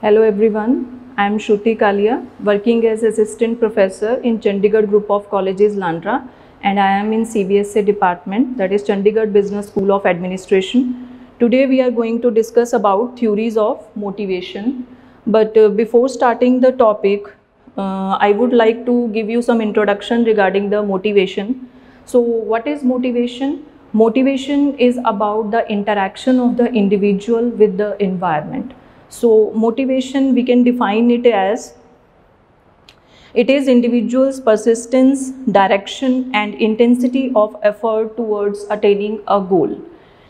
Hello everyone, I am Shruti Kalia, working as Assistant Professor in Chandigarh Group of Colleges, Landra, and I am in CBSA department, that is Chandigarh Business School of Administration. Today we are going to discuss about theories of motivation. But before starting the topic, I would like to give you some introduction regarding the motivation. So what is motivation? Motivation is about the interaction of the individual with the environment. So motivation, we can define it as it is individual's persistence, direction and intensity of effort towards attaining a goal.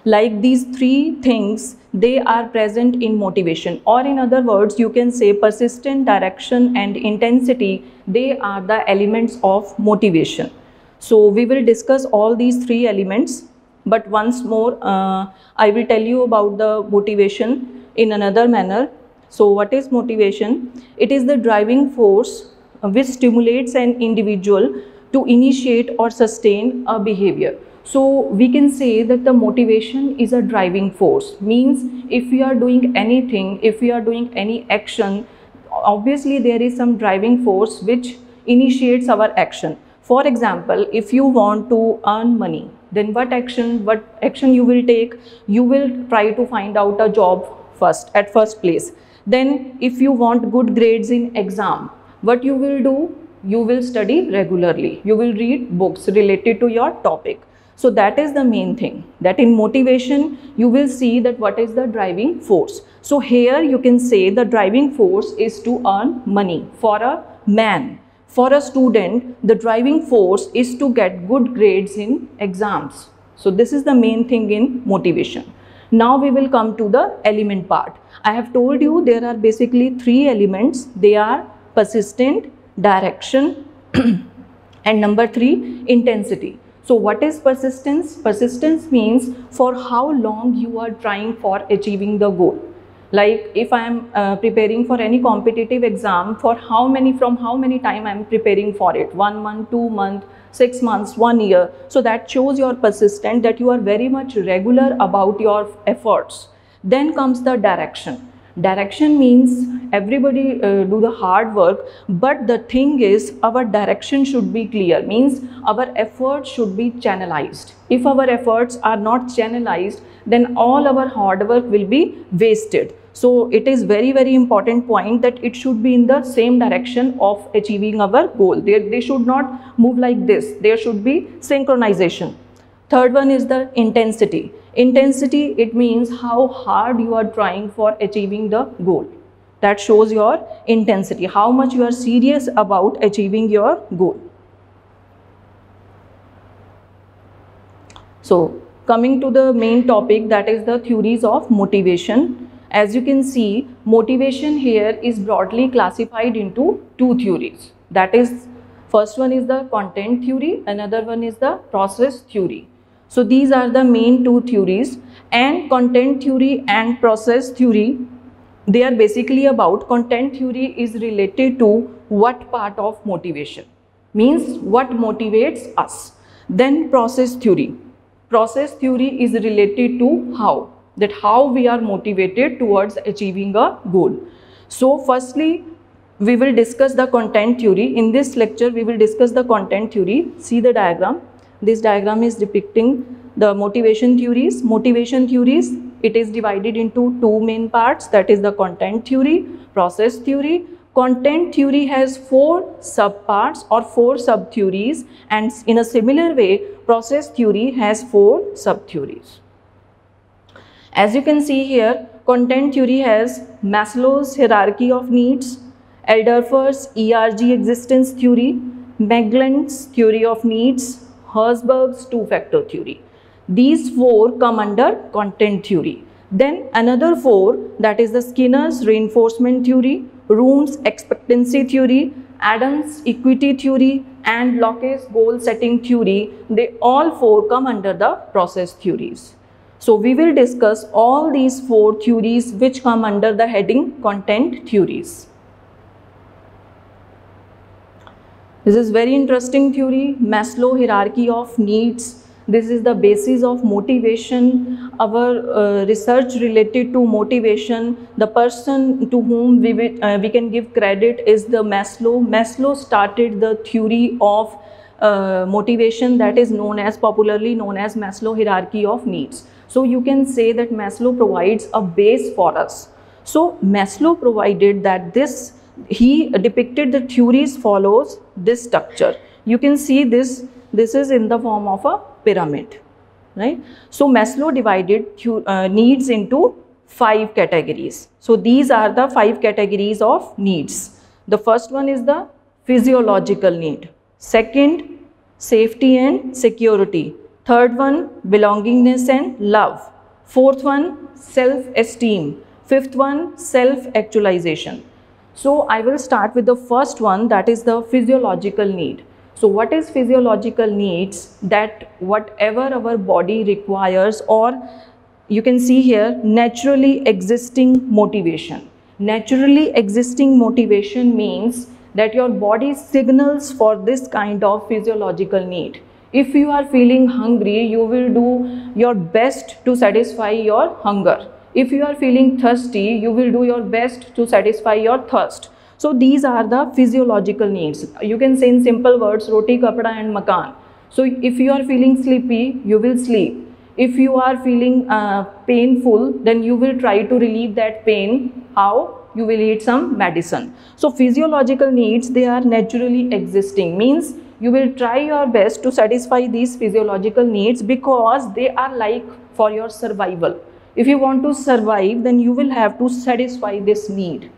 Like these three things, they are present in motivation, or in other words, you can say persistent, direction and intensity, they are the elements of motivation. So we will discuss all these three elements, but once more I will tell you about the motivation in another manner. So what is motivation? It is the driving force which stimulates an individual to initiate or sustain a behavior. So we can say that the motivation is a driving force. Means if we are doing anything, if we are doing any action, obviously there is some driving force which initiates our action. For example, if you want to earn money, then what action you will take? You will try to find out a job at first place. Then if you want good grades in exam, what you will do? You will study regularly. You will read books related to your topic. So that is the main thing, that in motivation you will see that what is the driving force. So here you can say the driving force is to earn money. For a man, for a student, the driving force is to get good grades in exams. So this is the main thing in motivation. Now we will come to the element part. I have told you there are basically three elements. They are persistent, direction and number three, intensity. So what is persistence? Persistence means for how long you are trying for achieving the goal. Like if I am preparing for any competitive exam, from how many time I am preparing for it? 1 month, 2 months, 6 months, 1 year. So that shows your persistent, that you are very much regular about your efforts. Then comes the direction. Direction means everybody do the hard work, but the thing is our direction should be clear, means our efforts should be channelized. If our efforts are not channelized, then all our hard work will be wasted. So it is very important point that it should be in the same direction of achieving our goal. They should not move like this. There should be synchronization. Third one is the intensity. Intensity, it means how hard you are trying for achieving the goal. That shows your intensity, how much you are serious about achieving your goal. So coming to the main topic, that is the theories of motivation. As you can see, motivation here is broadly classified into two theories. That is, first one is the content theory, another one is the process theory. So these are the main two theories, and content theory and process theory, they are basically about, content theory is related to what part of motivation, means what motivates us. Then process theory is related to how we are motivated towards achieving a goal. So firstly, we will discuss the content theory. In this lecture, we will discuss the content theory. See the diagram. This diagram is depicting the motivation theories. Motivation theories, it is divided into two main parts, that is the content theory, process theory. Content theory has 4 subparts or 4 subtheories, and in a similar way, process theory has 4 subtheories. As you can see here, content theory has Maslow's hierarchy of needs, Alderfer's ERG existence theory, Magellan's theory of needs, Herzberg's two-factor theory. These 4 come under content theory. Then another 4, that is the Skinner's reinforcement theory, Room's expectancy theory, Adams' equity theory and Locke's goal setting theory, they all 4 come under the process theories. So we will discuss all these 4 theories which come under the heading content theories. This is very interesting theory, Maslow hierarchy of needs. This is the basis of motivation. Our research related to motivation, the person to whom we can give credit is the Maslow. Maslow started the theory of motivation that is popularly known as Maslow hierarchy of needs. So you can say that Maslow provides a base for us. So Maslow provided that he depicted the theories follows this structure. You can see this is in the form of a pyramid, right? So Maslow divided needs into 5 categories. So these are the 5 categories of needs. The first one is the physiological need. Second, safety and security. Third one, belongingness and love. Fourth one, self-esteem. Fifth one, self-actualization. So I will start with the first one, that is the physiological need. So what is physiological needs? That whatever our body requires, or you can see here, naturally existing motivation. Naturally existing motivation means that your body signals for this kind of physiological need. If you are feeling hungry, you will do your best to satisfy your hunger. If you are feeling thirsty, you will do your best to satisfy your thirst. So these are the physiological needs. You can say in simple words, roti, kapda and makan. So if you are feeling sleepy, you will sleep. If you are feeling painful, then you will try to relieve that pain. How? You will eat some medicine. So physiological needs, they are naturally existing, means you will try your best to satisfy these physiological needs because they are like for your survival. If you want to survive, then you will have to satisfy this need.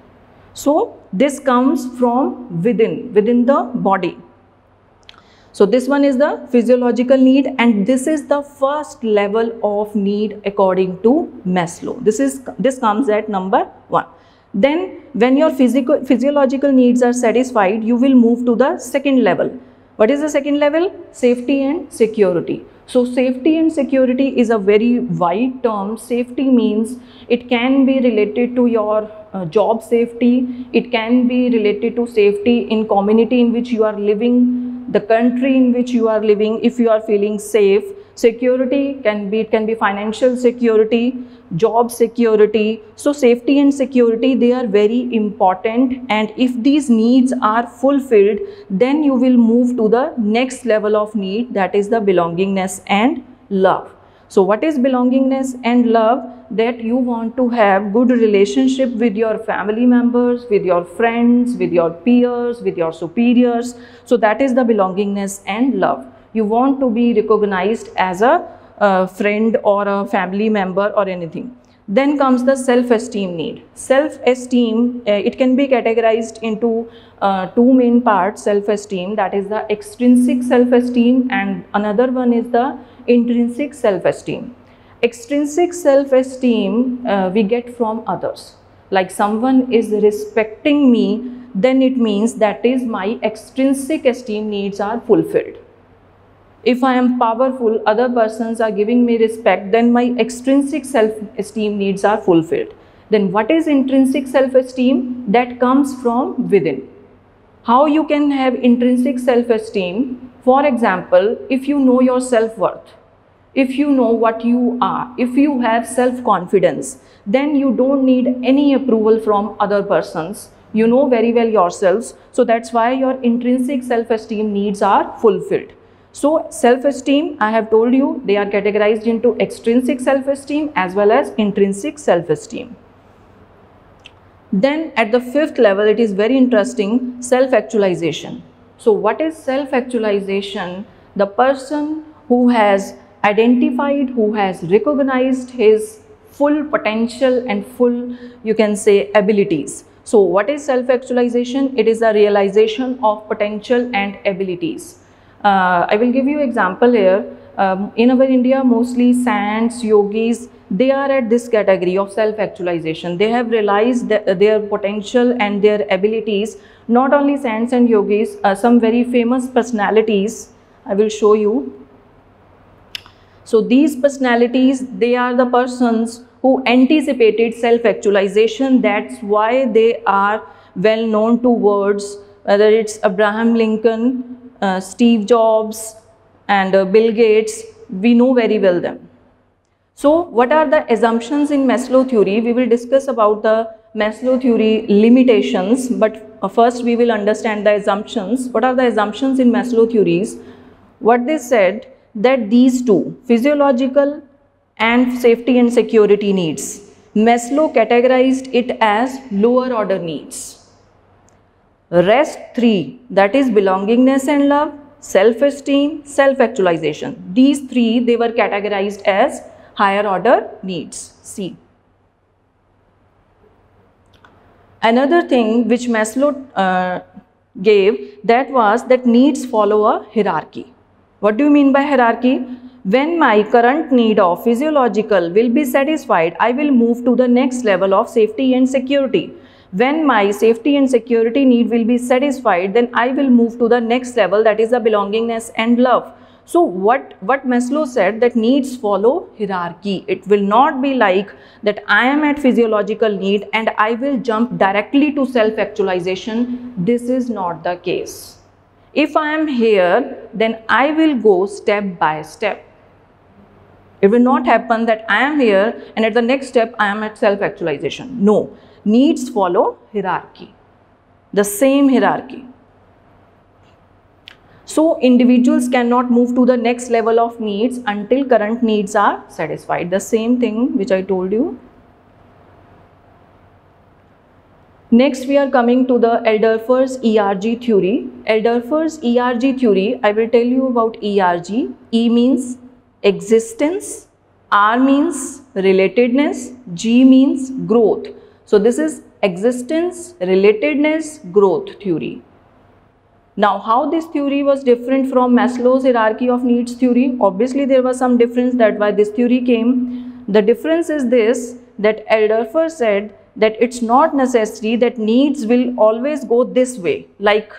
So this comes from within the body. So this one is the physiological need, and this is the first level of need according to Maslow. This comes at number 1. Then when your physiological needs are satisfied, you will move to the second level. What is the second level? Safety and security. So safety and security is a very wide term. Safety means it can be related to your job safety. It can be related to safety in community in which you are living, the country in which you are living, if you are feeling safe. Security can be financial security, job security. So safety and security, they are very important, and if these needs are fulfilled, then you will move to the next level of need, that is the belongingness and love. So what is belongingness and love? That you want to have good relationship with your family members, with your friends, with your peers, with your superiors. So that is the belongingness and love. You want to be recognized as a friend or a family member or anything. Then comes the self-esteem need. Self-esteem, it can be categorized into 2 main parts. Self-esteem, that is the extrinsic self-esteem, and another one is the intrinsic self-esteem. Extrinsic self-esteem we get from others. Like someone is respecting me, then it means that is my extrinsic esteem needs are fulfilled. If I am powerful, other persons are giving me respect, then my extrinsic self-esteem needs are fulfilled. Then what is intrinsic self-esteem? That comes from within. How you can have intrinsic self-esteem? For example, if you know your self-worth, if you know what you are, if you have self-confidence, then you don't need any approval from other persons. You know very well yourselves. So that's why your intrinsic self-esteem needs are fulfilled. So self-esteem, I have told you, they are categorized into extrinsic self-esteem as well as intrinsic self-esteem. Then at the 5th level, it is very interesting, self-actualization. So what is self-actualization? The person who has identified, who has recognized his full potential and full, you can say, abilities. So what is self-actualization? It is a realization of potential and abilities. I will give you example here. In our India, mostly saints, yogis, they are at this category of self-actualization. They have realized their potential and their abilities. Not only saints and yogis, some very famous personalities, I will show you. So these personalities, they are the persons who anticipated self-actualization. That's why they are well known to words, whether it's Abraham Lincoln, Steve Jobs and Bill Gates. we know very well them. So what are the assumptions in Maslow theory? We will discuss about the Maslow theory limitations, but first we will understand the assumptions. What are the assumptions in Maslow theories? What they said, that these two, physiological and safety and security needs, Maslow categorized it as lower order needs. Rest three, that is belongingness and love, self-esteem, self-actualization. These three, they were categorized as higher order needs, C. Another thing which Maslow gave, that was that needs follow a hierarchy. What do you mean by hierarchy? When my current need of physiological will be satisfied, I will move to the next level of safety and security. When my safety and security need will be satisfied, then I will move to the next level, that is the belongingness and love. So what Maslow said, that needs follow hierarchy. It will not be like that I am at physiological need and I will jump directly to self-actualization. This is not the case. If I am here, then I will go step by step. It will not happen that I am here and at the next step I am at self-actualization. No, needs follow hierarchy, the same hierarchy. So individuals cannot move to the next level of needs until current needs are satisfied. The same thing which I told you. Next we are coming to the Alderfer's ERG theory. Alderfer's ERG theory, I will tell you about ERG. E means existence, R means relatedness, G means growth. So this is existence, relatedness, growth theory. Now how this theory was different from Maslow's hierarchy of needs theory? Obviously there was some difference, that why this theory came. The difference is this, that Alderfer said that it's not necessary that needs will always go this way, like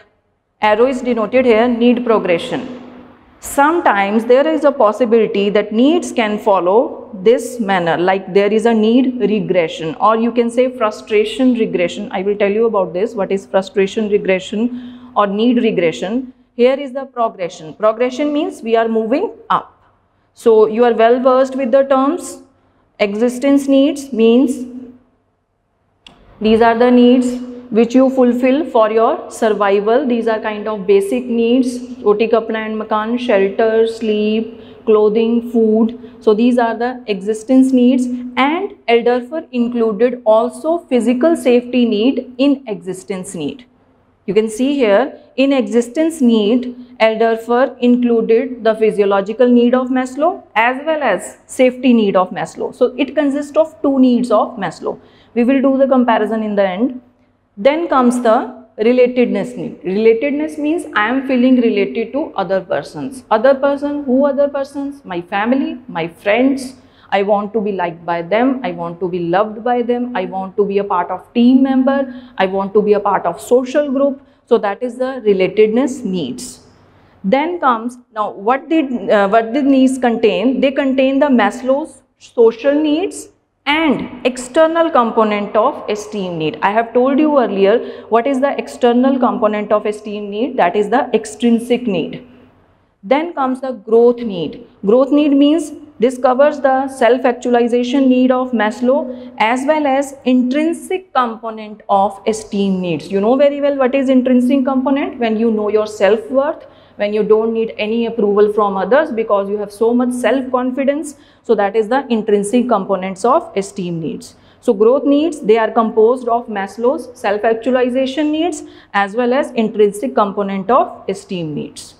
arrow is denoted here, need progression. Sometimes there is a possibility that needs can follow this manner, like there is a need regression, or you can say frustration regression. I will tell you about this, what is frustration regression or need regression. Here is the progression. Progression means we are moving up. So you are well versed with the terms. Existence needs means these are the needs which you fulfill for your survival. These are kind of basic needs: roti, kapda and makan, shelter, sleep, clothing, food. So these are the existence needs, and Alderfer included also physical safety need in existence need. You can see here, in existence need, Alderfer included the physiological need of Maslow as well as safety need of Maslow. So it consists of two needs of Maslow. We will do the comparison in the end. Then comes the relatedness need. Relatedness means I am feeling related to other persons. Other person, who other persons? My family, my friends. I want to be liked by them. I want to be loved by them. I want to be a part of team member. I want to be a part of social group. So that is the relatedness needs. Then comes, now what did needs contain? They contain the Maslow's social needs and external component of esteem need. I have told you earlier what is the external component of esteem need, that is the extrinsic need. Then comes the growth need. Growth need means this covers the self-actualization need of Maslow as well as intrinsic component of esteem needs. You know very well what is intrinsic component, when you know your self-worth, when you don't need any approval from others because you have so much self-confidence. So that is the intrinsic components of esteem needs. So growth needs, they are composed of Maslow's self-actualization needs as well as intrinsic component of esteem needs.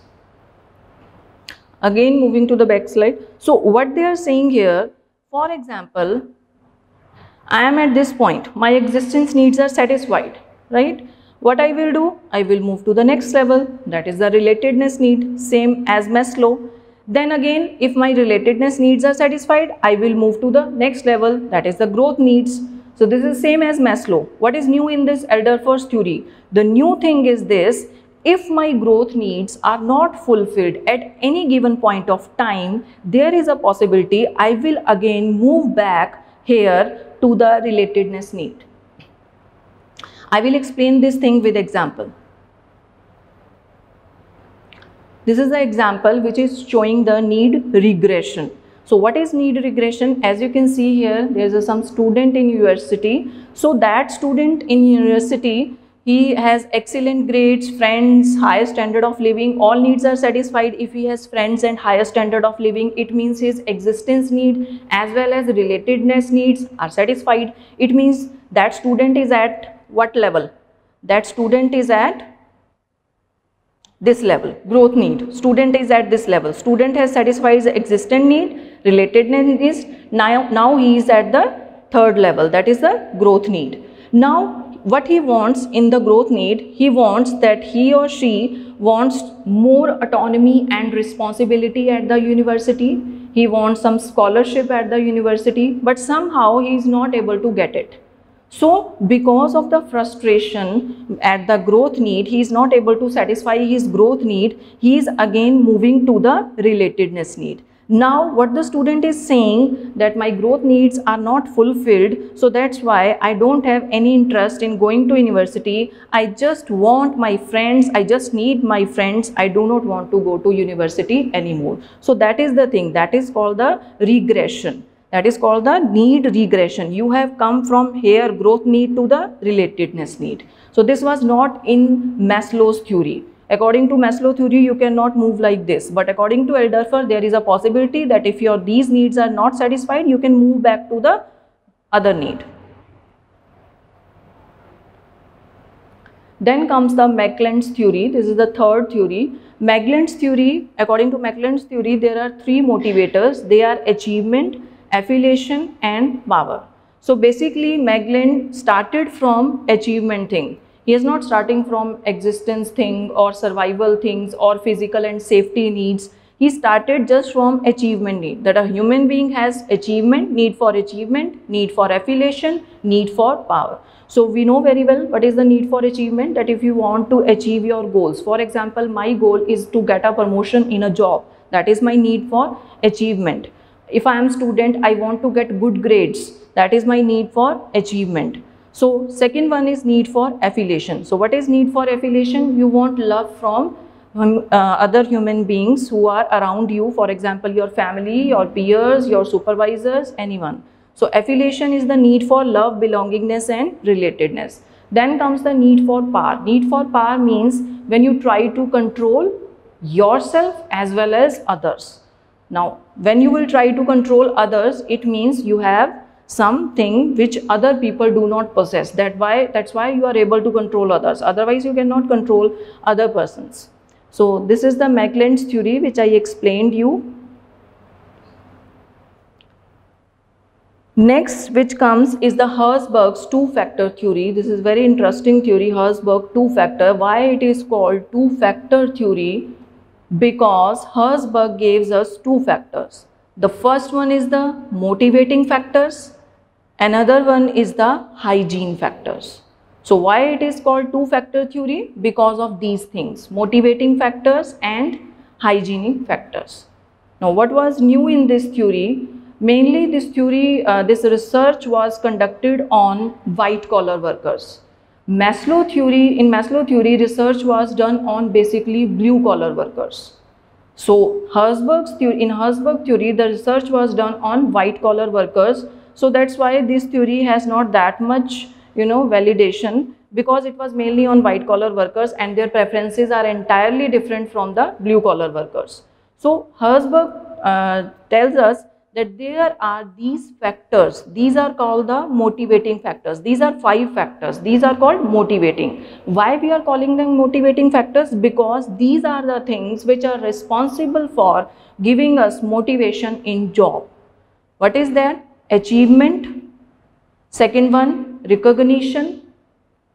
Again moving to the back slide. So what they are saying here, for example, I am at this point, my existence needs are satisfied, right? What I will do? I will move to the next level, that is the relatedness need, same as Maslow. Then again, if my relatedness needs are satisfied, I will move to the next level, that is the growth needs. So this is same as Maslow. What is new in this Alderfer's theory? The new thing is this: if my growth needs are not fulfilled at any given point of time, there is a possibility I will again move back here to the relatedness need. I will explain this thing with example. This is the example which is showing the need regression. So what is need regression? As you can see here, there is some student in university. So that student in university, he has excellent grades, friends, higher standard of living, all needs are satisfied. If he has friends and higher standard of living, it means his existence need as well as relatedness needs are satisfied. It means that student is at what level? That student is at this level, growth need. Student is at this level. Student has satisfied the existent need, relatedness needs. Now he is at the third level, that is the growth need. Now what he wants in the growth need, he wants that he or she wants more autonomy and responsibility at the university. He wants some scholarship at the university, but somehow he is not able to get it. So because of the frustration at the growth need, he is not able to satisfy his growth need, he is again moving to the relatedness need. Now what the student is saying, that my growth needs are not fulfilled, so that's why I don't have any interest in going to university. I just want my friends, I just need my friends, I do not want to go to university anymore. So that is the thing, that is called the regression. That is called the need regression. You have come from here growth need to the relatedness need. So this was not in Maslow's theory. According to Maslow theory, you cannot move like this. But according to Alderfer, there is a possibility that if these needs are not satisfied, you can move back to the other need. Then comes the Maitland's theory. This is the third theory. Maitland's theory, according to Maitland's theory, there are three motivators. They are achievement, affiliation and power. So basically Maitland started from achievement thing. He is not starting from existence thing or survival things or physical and safety needs. He started just from achievement need, that a human being has achievement, need for achievement, need for affiliation, need for power. So we know very well what is the need for achievement, that if you want to achieve your goals, for example, my goal is to get a promotion in a job, that is my need for achievement. If I am student, I want to get good grades, that is my need for achievement. So second one is need for affiliation. So what is need for affiliation? You want love from other human beings who are around you, for example your family, your peers, your supervisors, anyone. So affiliation is the need for love, belongingness and relatedness. Then comes the need for power. Need for power means when you try to control yourself as well as others. Now when you will try to control others, it means you have something which other people do not possess. That's why you are able to control others. Otherwise you cannot control other persons. So this is the Maitland's theory which I explained you. Next which comes is the Herzberg's two-factor theory. This is very interesting theory, Herzberg two-factor. Why it is called two-factor theory? Because Herzberg gives us two factors. The first one is the motivating factors. Another one is the hygiene factors. So why it is called two-factor theory? Because of these things, motivating factors and hygienic factors. Now what was new in this theory? Mainly this theory, this research was conducted on white collar workers. In Maslow theory, research was done on basically blue collar workers. So in Herzberg theory, the research was done on white collar workers. So that's why this theory has not that much, validation, because it was mainly on white collar workers and their preferences are entirely different from the blue collar workers. So Herzberg tells us that there are these factors. These are called the motivating factors. These are 5 factors. These are called motivating. Why we are calling them motivating factors? Because these are the things which are responsible for giving us motivation in job. What is that? Achievement. Second one, recognition.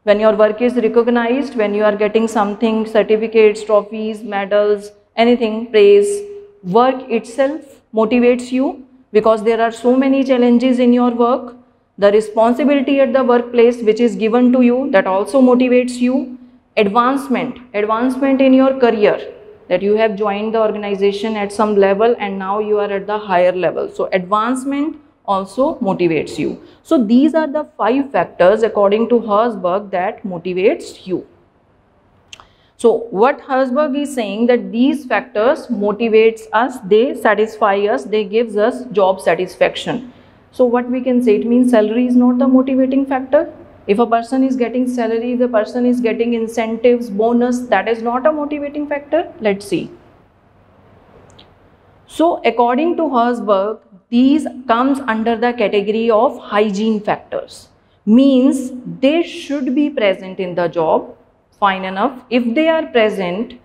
When your work is recognized, when you are getting something, certificates, trophies, medals, anything, praise. Work itself motivates you because there are so many challenges in your work. The responsibility at the workplace which is given to you, that also motivates you. Advancement in your career, that you have joined the organization at some level and now you are at the higher level. So advancement also motivates you. So these are the 5 factors according to Herzberg that motivates you. So what Herzberg is saying that these factors motivates us, they satisfy us, they gives us job satisfaction. So what we can say, it means salary is not the motivating factor. If a person is getting salary, if the person is getting incentives, bonus, that is not a motivating factor. Let's see. So according to Herzberg, these comes under the category of hygiene factors, means they should be present in the job. Fine enough. If they are present,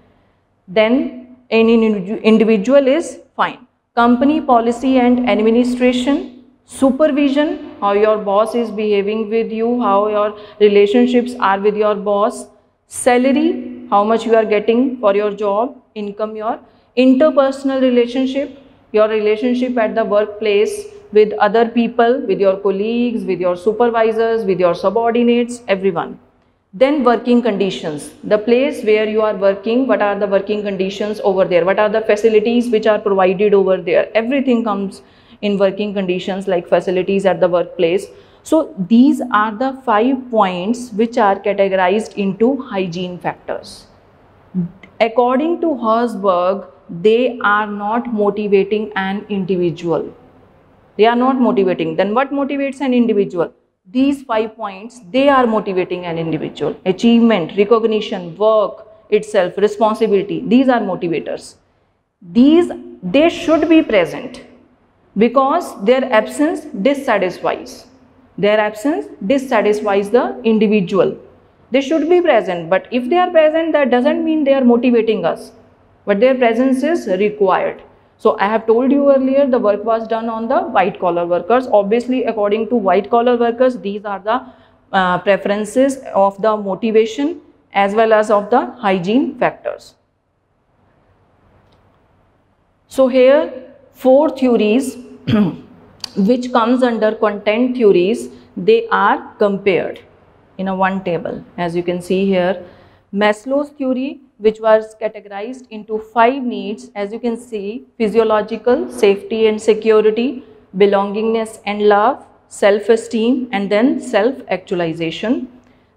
then any individual is fine. Company policy and administration, supervision, how your boss is behaving with you, how your relationships are with your boss, salary, how much you are getting for your job, income, your interpersonal relationship, your relationship at the workplace with other people, with your colleagues, with your supervisors, with your subordinates, everyone. Then working conditions, the place where you are working, what are the working conditions over there, what are the facilities which are provided over there, everything comes in working conditions, like facilities at the workplace. So these are the 5 points which are categorized into hygiene factors. According to Herzberg, they are not motivating an individual. They are not motivating. Then what motivates an individual? These 5 points, they are motivating an individual. Achievement, recognition, work itself, responsibility, these are motivators. They should be present, because their absence dissatisfies. Their absence dissatisfies the individual. They should be present, but if they are present, that doesn't mean they are motivating us, but their presence is required. So I have told you earlier, the work was done on the white collar workers. Obviously, according to white collar workers, these are the preferences of the motivation as well as of the hygiene factors. So here 4 theories which comes under content theories, they are compared in a one table, as you can see here. Maslow's theory, which was categorized into 5 needs, as you can see: physiological, safety and security, belongingness and love, self-esteem, and then self-actualization.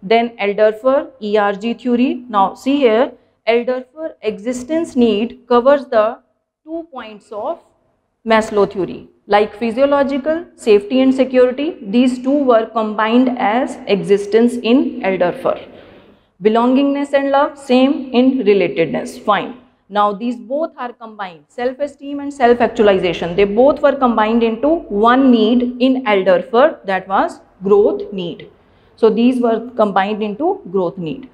Then Alderfer ERG theory. Now see here, Alderfer existence need covers the 2 points of Maslow theory, like physiological, safety and security. These 2 were combined as existence in Alderfer. Belongingness and love, same in relatedness. Fine. Now these both are combined, self-esteem and self-actualization, they both were combined into one need in Alderfer, that was growth need. So these were combined into growth need.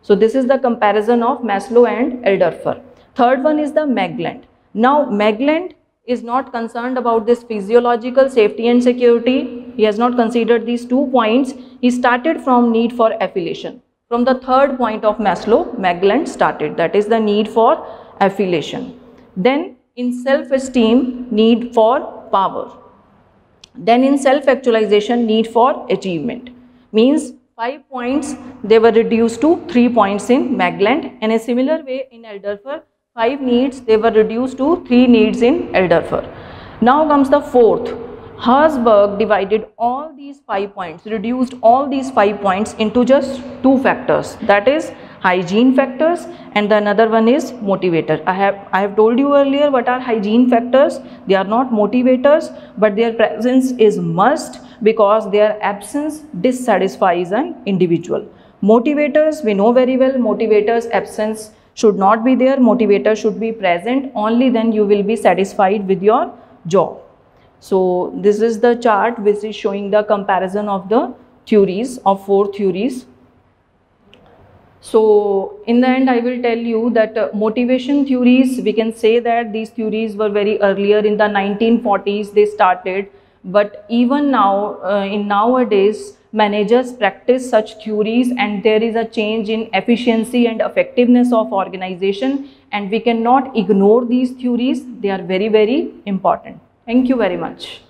So this is the comparison of Maslow and Alderfer. Third one is the Mageland. Now Mageland is not concerned about this physiological, safety and security. He has not considered these 2 points. He started from need for affiliation. From the 3rd point of Maslow, Mageland started, that is the need for affiliation. Then in self-esteem, need for power. Then in self-actualization, need for achievement. Means 5 points, they were reduced to 3 points in Mageland. And a similar way in Alderfer, 5 needs, they were reduced to 3 needs in Alderfer. Now comes the 4th. Herzberg divided all these 5 points, reduced all these 5 points into just 2 factors, that is hygiene factors, and the another one is motivator. I have told you earlier what are hygiene factors. They are not motivators, but their presence is must, because their absence dissatisfies an individual. Motivators, we know very well, motivators absence should not be there. Motivator should be present, only then you will be satisfied with your job. So this is the chart which is showing the comparison of the theories, of 4 theories. So in the end, I will tell you that motivation theories, we can say that these theories were very earlier, in the 1940s they started, but even now in nowadays managers practice such theories, and there is a change in efficiency and effectiveness of organization, and we cannot ignore these theories. They are very, very important. Thank you very much.